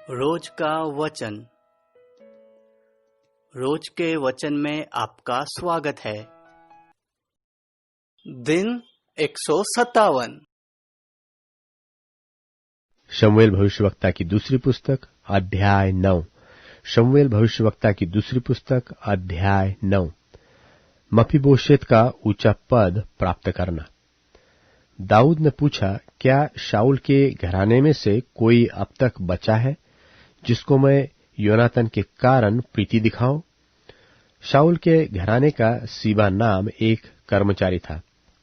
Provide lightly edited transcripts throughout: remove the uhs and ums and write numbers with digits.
रोज का वचन। रोज के वचन में आपका स्वागत है। दिन 157। शमूएल भविष्यवक्ता की दूसरी पुस्तक अध्याय 9। शमूएल भविष्यवक्ता की दूसरी पुस्तक अध्याय 9। मफीबोशेत का ऊंचा पद प्राप्त करना। दाऊद ने पूछा, क्या शाऊल के घराने में से कोई अब तक बचा है जिसको मैं योनातन के कारण प्रीति दिखाऊं? शाऊल के घराने का सीबा नाम एक कर्मचारी था।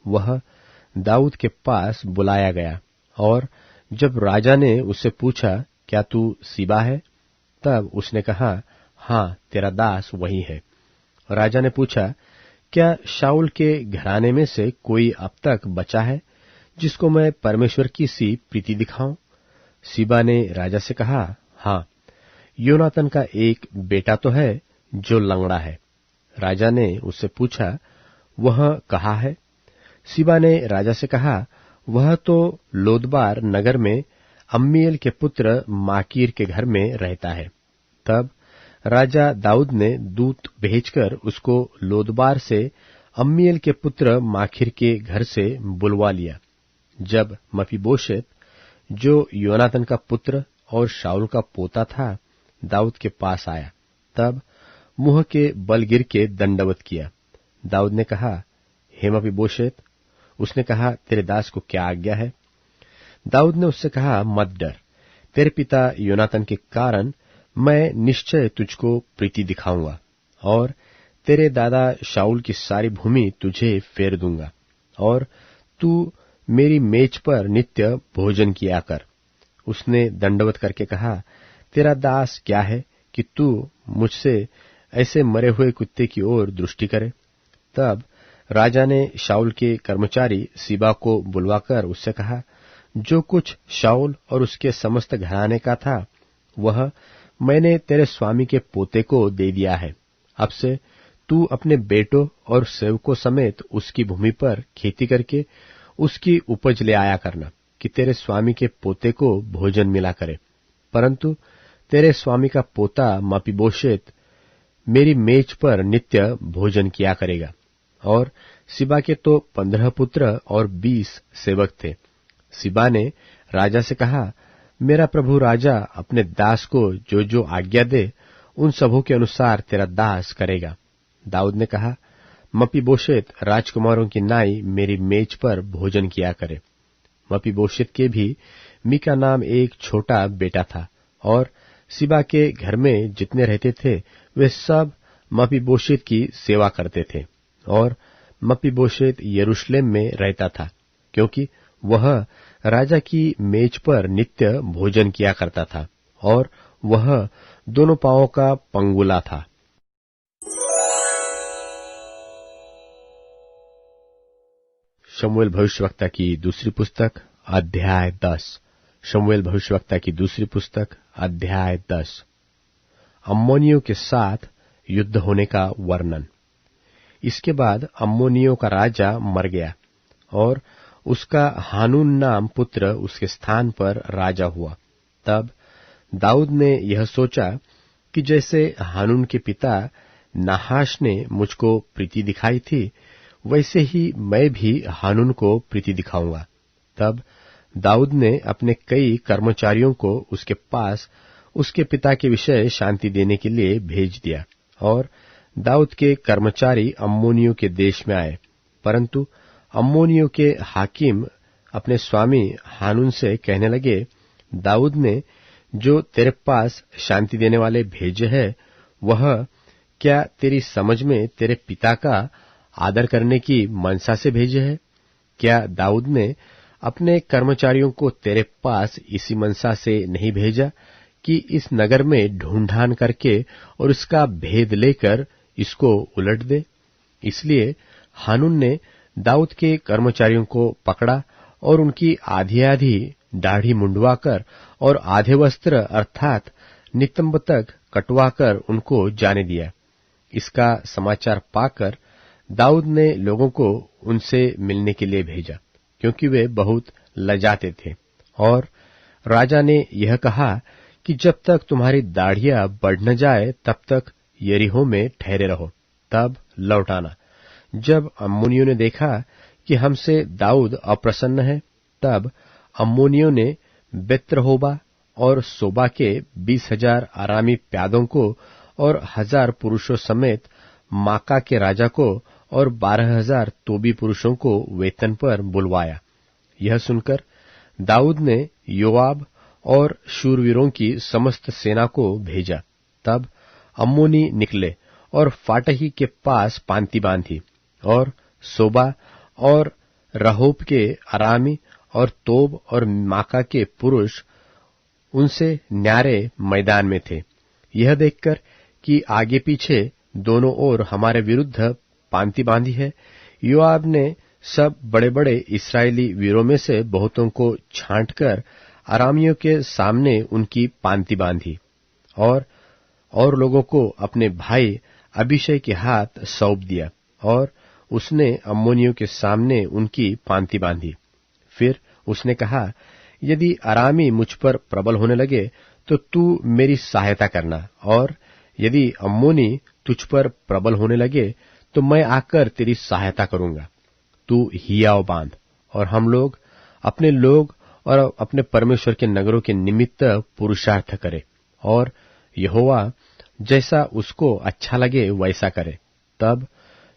वह दाऊद के पास बुलाया गया और जब राजा ने उससे पूछा, क्या तू सीबा है? तब उसने कहा, हां, तेरा दास वही है। राजा ने पूछा, क्या शाऊल के घराने में से कोई अब तक बचा है जिसको मैं परमेश्वर की सी प्रीति दिखाऊं? सीबा ने राजा से कहा, हां, योनातन का एक बेटा तो है जो लंगड़ा है। राजा ने उससे पूछा, वह कहाँ है? सीबा ने राजा से कहा, वह तो लोदबार नगर में अम्मीएल के पुत्र माकीर के घर में रहता है। तब राजा दाऊद ने दूत भेजकर उसको लोदबार से अम्मीएल के पुत्र माकीर के घर से बुलवा लिया। जब मफीबोशेत, जो योनातन का पुत्र और शाऊल का पोता था, दाऊद के पास आया, तब मुंह के बल गिर के दंडवत किया। दाऊद ने कहा, हे मफीबोशेत। उसने कहा, तेरे दास को क्या आज्ञा है? दाऊद ने उससे कहा, मत डर, तेरे पिता योनातन के कारण मैं निश्चय तुझको प्रीति दिखाऊंगा और तेरे दादा शाऊल की सारी भूमि तुझे फेर दूंगा और तू मेरी मेज पर नित्य भोजन किया कर। उसने दंडवत करके कहा, तेरा दास क्या है कि तू मुझसे ऐसे मरे हुए कुत्ते की ओर दृष्टि करे? तब राजा ने शाऊल के कर्मचारी सीबा को बुलवाकर उससे कहा, जो कुछ शाऊल और उसके समस्त घराने का था वह मैंने तेरे स्वामी के पोते को दे दिया है। अब से तू अपने बेटों और सेवकों समेत उसकी भूमि पर खेती करके उसकी उपज ले आया करना कि तेरे स्वामी के पोते को भोजन मिला करे। परंतु तेरे स्वामी का पोता मफीबोशेत मेरी मेज पर नित्य भोजन किया करेगा। और सीबा के तो 15 पुत्र और 20 सेवक थे। सीबा ने राजा से कहा, मेरा प्रभु राजा अपने दास को जो जो आज्ञा दे उन सबों के अनुसार तेरा दास करेगा। दाऊद ने कहा, मफीबोशेत राजकुमारों की नाई मेरी मेज पर भोजन किया करे। मफीबोशेत के भी मीका नाम एक छोटा बेटा था और सीबा के घर में जितने रहते थे वे सब मफीबोशेत की सेवा करते थे। और मफीबोशेत यरूशलेम में रहता था क्योंकि वह राजा की मेज पर नित्य भोजन किया करता था और वह दोनों पांवों का पंगुला था। शमूएल भविष्यवक्ता की दूसरी पुस्तक अध्याय 10। शमूएल भविष्यवक्ता की दूसरी पुस्तक अध्याय 10। अम्मोनियों के साथ युद्ध होने का वर्णन। इसके बाद अम्मोनियों का राजा मर गया और उसका हानून नाम पुत्र उसके स्थान पर राजा हुआ। तब दाऊद ने यह सोचा कि जैसे हानून के पिता नाहाश ने मुझको प्रीति दिखाई थी, वैसे ही मैं भी हानून को प्रीति दिखाऊंगा। तब दाऊद ने अपने कई कर्मचारियों को उसके पास उसके पिता के विषय शांति देने के लिए भेज दिया और दाऊद के कर्मचारी अम्मोनियों के देश में आए। परंतु अम्मोनियों के हाकिम अपने स्वामी हानून से कहने लगे, दाऊद ने जो तेरे पास शांति देने वाले भेजे हैं, वह क्या तेरी समझ में तेरे पिता का आदर करने की मनसा से भेजे हैं? क्या दाऊद ने अपने कर्मचारियों को तेरे पास इसी मनसा से नहीं भेजा कि इस नगर में ढूंढान करके और इसका भेद लेकर इसको उलट दे? इसलिए हानून ने दाऊद के कर्मचारियों को पकड़ा और उनकी आधी आधी दाढ़ी मुंडवाकर और आधे वस्त्र अर्थात नितंब तक कटवाकर उनको जाने दिया। इसका समाचार पाकर दाऊद ने लोगों को उनसे मिलने के लिए भेजा, क्योंकि वे बहुत लजाते थे। और राजा ने यह कहा कि जब तक तुम्हारी दाढ़ियां बढ़ न जाए तब तक यरीहो में ठहरे रहो, तब लौट आना। जब अम्मोनियों ने देखा कि हमसे दाऊद अप्रसन्न है, तब अम्मोनियों ने बेत्रहोबा और सोबा के 20,000 आरामी प्यादों को और 1,000 पुरुषों समेत माका के राजा को और 12,000 तोबी पुरुषों को वेतन पर बुलवाया। यह सुनकर दाऊद ने योआब और शूरवीरों की समस्त सेना को भेजा। तब अम्मोनी निकले और फाटही के पास पांति बांधी, और सोबा और रहोब के अरामी और तोब और माका के पुरुष उनसे न्यारे मैदान में थे। यह देखकर कि आगे पीछे दोनों ओर हमारे विरुद्ध पांति बांधी है, योआब ने सब बड़े बड़े इस्राएली वीरों में से बहुतों को छांटकर अरामियों के सामने उनकी पांति बांधी, और लोगों को अपने भाई अबीशै के हाथ सौंप दिया, और उसने अम्मोनियों के सामने उनकी पांति बांधी। फिर उसने कहा, यदि अरामी मुझ पर प्रबल होने लगे तो तू मेरी सहायता करना, और यदि अम्मोनी तुझ पर प्रबल होने लगे तो मैं आकर तेरी सहायता करूंगा। तू हियाव बांध, और हम लोग और अपने परमेश्वर के नगरों के निमित्त पुरुषार्थ करे, और यहोवा जैसा उसको अच्छा लगे वैसा करे। तब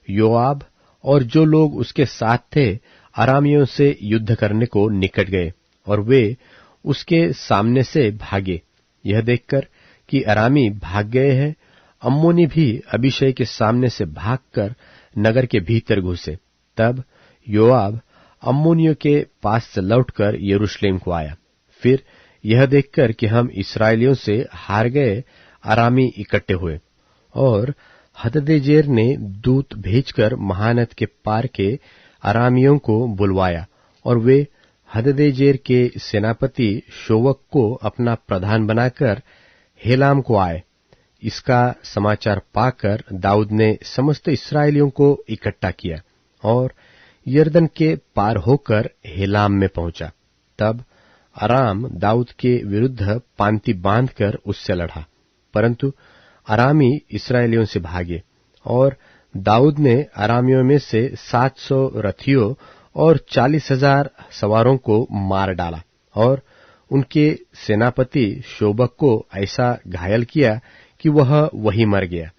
योआब और जो लोग उसके साथ थे अरामियों से युद्ध करने को निकट गए, और वे उसके सामने से भागे। यह देखकर कि अरामी भाग गए हैं, अम्मोनी भी अबीशै के सामने से भागकर नगर के भीतर घुसे। तब योआब अम्मोनियों के पास से लौटकर यरूशलेम को आया। फिर यह देखकर कि हम इस्राएलियों से हार गए, अरामी इकट्ठे हुए, और हददेजेर ने दूत भेजकर महानद के पार के अरामियों को बुलवाया, और वे हददेजेर के सेनापति शोवक को अपना प्रधान बनाकर हेलाम को आए। इसका समाचार पाकर दाऊद ने समस्त इस्राएलियों को इकट्ठा किया और यरदन के पार होकर हेलाम में पहुंचा। तब अराम दाऊद के विरुद्ध पांति बांधकर उससे लड़ा, परंतु अरामी इस्राएलियों से भागे, और दाऊद ने अरामियों में से 700 रथियों और 40,000 सवारों को मार डाला, और उनके सेनापति शोबक को ऐसा घायल किया कि वह वहीं मर गया।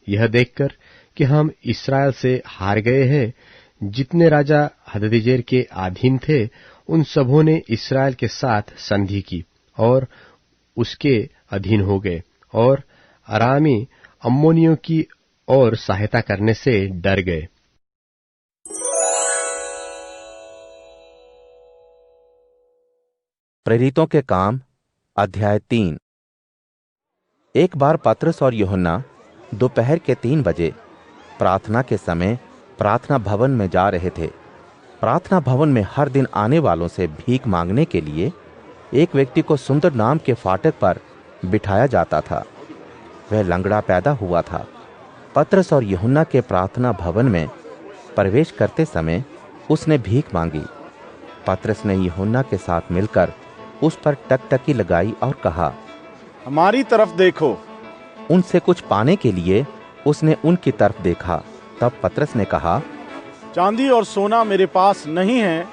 यह देखकर कि हम इस्राएल से हार गए हैं, जितने राजा हददेजेर के अधीन थे उन सबों ने इस्राएल के साथ संधि की और उसके अधीन हो गए, और अरामी अम्मोनियों की ओर सहायता करने से डर गए। प्रेरितों के काम अध्याय 3। एक बार पतरस और यूहन्ना दोपहर के 3 बजे प्रार्थना के समय प्रार्थना भवन में जा रहे थे। प्रार्थना भवन में हर दिन आने वालों से भीख मांगने के लिए एक व्यक्ति को सुंदर नाम के फाटक पर बिठाया जाता था। वह लंगड़ा पैदा हुआ था। पतरस और यूहन्ना के प्रार्थना भवन में प्रवेश करते समय उसने भीख मांगी। पतरस ने यूहन्ना के साथ मिलकर उस पर टकटकी लगाई और कहा, हमारी तरफ देखो। उनसे कुछ पाने के लिए उसने उनकी तरफ देखा। तब पतरस ने कहा, चांदी और सोना मेरे पास नहीं है,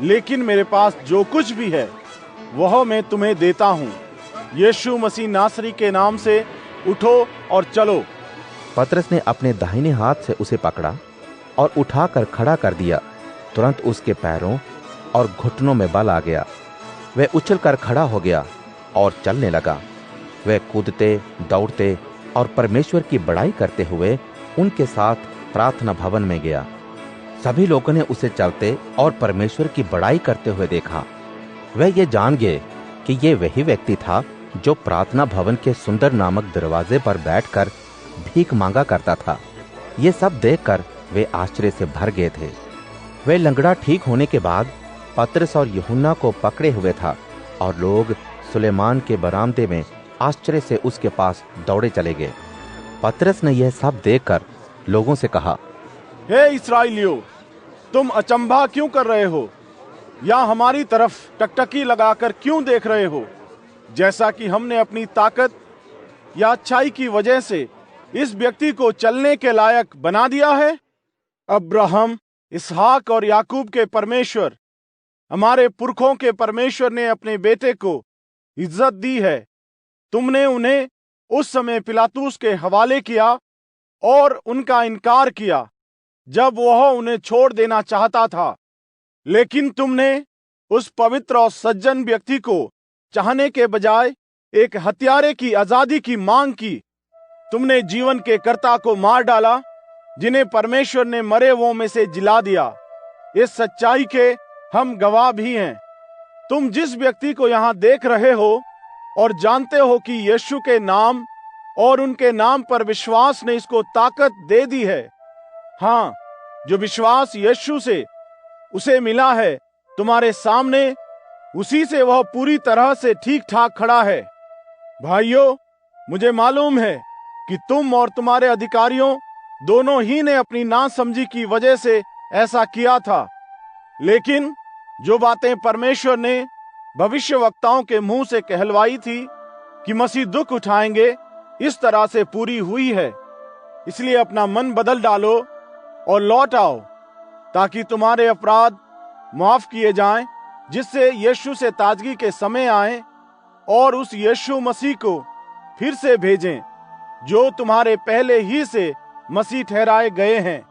लेकिन मेरे पास जो कुछ भी है वह मैं तुम्हें देता हूँ। यीशु मसीह नासरी के नाम से उठो और चलो। पतरस ने अपने दाहिने हाथ से उसे पकड़ा और उठाकर खड़ा कर दिया। तुरंत उसके पैरों और घुटनों में बल आ गया। वह उछलकर खड़ा हो गया और चलने लगा। वह कूदते दौड़ते और परमेश्वर की बड़ाई करते हुए उनके साथ प्रार्थना भवन में गया। सभी लोगों ने उसे चलते और परमेश्वर की बड़ाई करते हुए देखा। वह ये जान गए कि ये वही व्यक्ति था जो प्रार्थना भवन के सुंदर नामक दरवाजे पर बैठकर भीख मांगा करता था। ये सब देखकर वे आश्चर्य से भर गए थे। वह लंगड़ा ठीक होने के बाद पतरस और यूहन्ना को पकड़े हुए था, और लोग सुलेमान के बरामदे में आश्चर्य से उसके पास दौड़े चले गए। पतरस ने यह सब देखकर लोगों से कहा, हे इस्राएलियों, तुम अचंभा क्यों कर रहे हो, या हमारी तरफ टकटकी लगाकर क्यों देख रहे हो? जैसा कि हमने अपनी ताकत या अच्छाई की वजह से इस व्यक्ति को चलने के लायक बना दिया है? अब्राहम, इसहाक और याकूब के परमेश्वर, हमारे पुरखों के परमेश्वर ने अपने बेटे को इज्जत दी है। तुमने उन्हें उस समय पिलातुस के हवाले किया और उनका इनकार किया जब वह उन्हें छोड़ देना चाहता था, लेकिन तुमने उस पवित्र और सज्जन व्यक्ति को चाहने के बजाय एक हत्यारे की आजादी की मांग की। तुमने जीवन के कर्ता को मार डाला, जिन्हें परमेश्वर ने मरे हुओं में से जिला दिया। इस सच्चाई के हम गवाह भी हैं। तुम जिस व्यक्ति को यहाँ देख रहे हो और जानते हो कि यीशु के नाम और उनके नाम पर विश्वास ने इसको ताकत दे दी है। हाँ, जो विश्वास यीशु से उसे मिला है, तुम्हारे सामने उसी से वह पूरी तरह से ठीक ठाक खड़ा है। भाइयों, मुझे मालूम है कि तुम और तुम्हारे अधिकारियों दोनों ही ने अपनी नासमझी की वजह से ऐसा किया था, लेकिन जो बातें परमेश्वर ने भविष्यवक्ताओं के मुंह से कहलवाई थी कि मसीह दुख उठाएंगे, इस तरह से पूरी हुई है। इसलिए अपना मन बदल डालो और लौट आओ, ताकि तुम्हारे अपराध माफ किए जाएं, जिससे यीशु से ताजगी के समय आए और उस यीशु मसीह को फिर से भेजें जो तुम्हारे पहले ही से मसीह ठहराए गए हैं।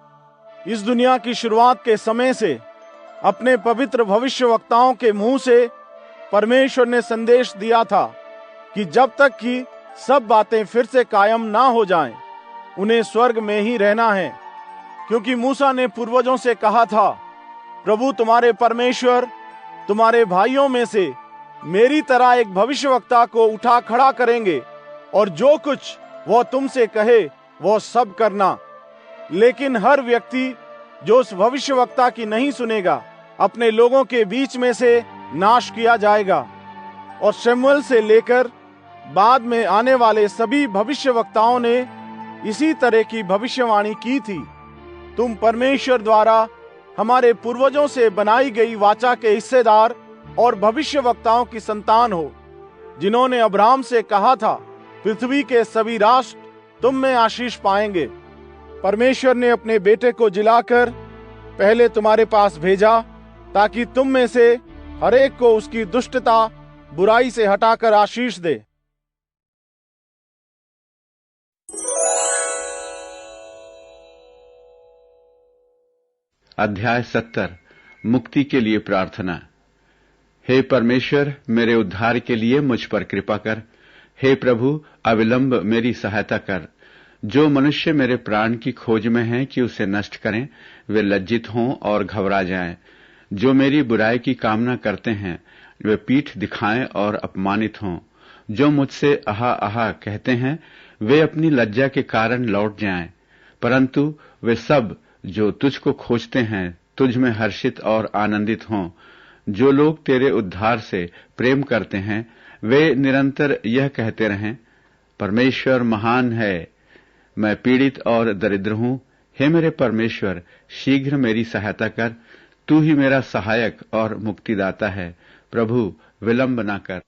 इस दुनिया की शुरुआत के समय से अपने पवित्र भविष्यवक्ताओं के मुंह से परमेश्वर ने संदेश दिया था कि जब तक कि सब बातें फिर से कायम ना हो जाएं, उन्हें स्वर्ग में ही रहना है। क्योंकि मूसा ने पूर्वजों से कहा था, प्रभु तुम्हारे परमेश्वर तुम्हारे भाइयों में से मेरी तरह एक भविष्यवक्ता को उठा खड़ा करेंगे, और जो कुछ वह तुमसे कहे वह सब करना। लेकिन हर व्यक्ति जो उस भविष्यवक्ता की नहीं सुनेगा, अपने लोगों के बीच में से नाश किया जाएगा। और शमूएल से लेकर बाद में आने वाले सभी भविष्यवक्ताओं ने इसी तरह की भविष्यवाणी की थी। तुम परमेश्वर द्वारा हमारे पूर्वजों से बनाई गई वाचा के हिस्सेदार और भविष्यवक्ताओं की संतान हो, जिन्होंने अब्राहम से कहा था, पृथ्वी के सभी राष्ट्र तुम में आशीष पाएंगे। परमेश्वर ने अपने बेटे को जिलाकर पहले तुम्हारे पास भेजा, ताकि तुम में से हर एक को उसकी दुष्टता बुराई से हटाकर आशीष दे। अध्याय 70 मुक्ति के लिए प्रार्थना। हे परमेश्वर, मेरे उद्धार के लिए मुझ पर कृपा कर। हे प्रभु, अविलंब मेरी सहायता कर। जो मनुष्य मेरे प्राण की खोज में हैं कि उसे नष्ट करें, वे लज्जित हों और घबरा जाएं। जो मेरी बुराई की कामना करते हैं, वे पीठ दिखाएं और अपमानित हों। जो मुझसे आहा आहा कहते हैं, वे अपनी लज्जा के कारण लौट जाएं। परंतु वे सब जो तुझको खोजते हैं, तुझ में हर्षित और आनंदित हों। जो लोग तेरे उद्धार से प्रेम करते हैं, वे निरंतर यह कहते रहें, परमेश्वर महान है। मैं पीड़ित और दरिद्र हूं। हे मेरे परमेश्वर, शीघ्र मेरी सहायता कर। तू ही मेरा सहायक और मुक्तिदाता है। प्रभु, विलंब न कर।